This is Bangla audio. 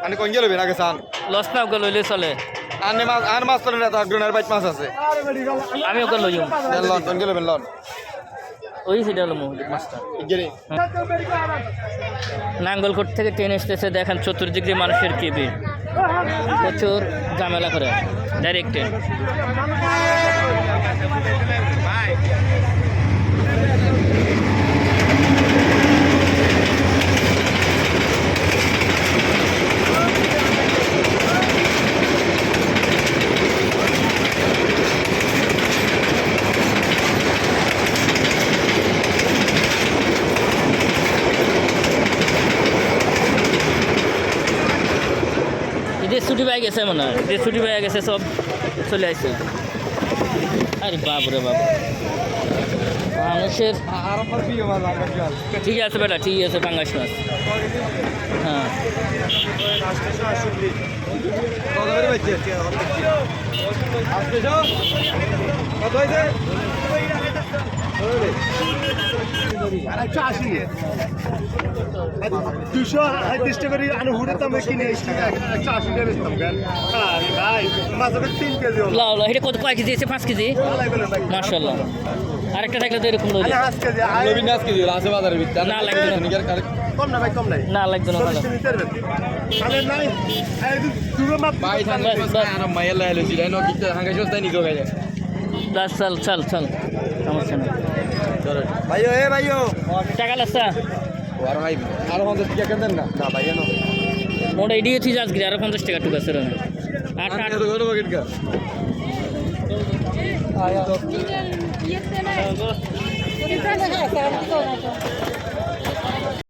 আমি কোন গেলবেন আগে চান লস না ওকে লইলে চলে আর মাছ তোলেন তো গ্রুনার বাইট মাছ আছে আমি ওকে লইম লন কোন গেলবেন লন ওই সেটা হলো মাছটা গেলে নাঙ্গলকোট থেকে ট্রেন এসতেছে দেখেন চতুর্দিক দিয়ে মানুষের কি ভিড় প্রচুর ঝামেলা করে ডাইরেক্ট ট্রেন যে ছুটি পাই গেছে মনে হয় যে ছুটি পাই গেছে সব চলে আসছে আরে বাবরে বাবা মানুষের ঠিক আছে বেটা ঠিক আছে পাঙ্গাস মাছ হ্যাঁ কত হয়েছে দুশো ৩৮ টাকা করে হুড়ের দামে কিনে 180 টাকা বেচতাম কেন ভাই মাছ 3 কেজি হলো লাও লাও এটা কত কয় কেজি আছে 5 কেজি মাশাআল্লাহ আরেকটা থাকলে তো এরকম লই 5 কেজি নবীন আজকে দিল আছে বাজারের ভিতর না লাগবে না কম না ভাই কম নাই না লাগবে না ভালো আরে নাই এই দুটো মাছ ভাই থানে আর মাইয়া লাইলো জিরাই ন কিতে হাঙ্গাই সস্তায় নিতো গায় বাস চল চল চল সমস্যা নেই ভাইও এ ভাইও টাকা লাগছে আর ভাই আর 50 টাকা কেন দেন না না ভাইয়া না মোটা এডিও থি আজকে আর 50 টাকা টুক আছে রে আর আর তো গরো বাকেট কা Iya, iya, iya.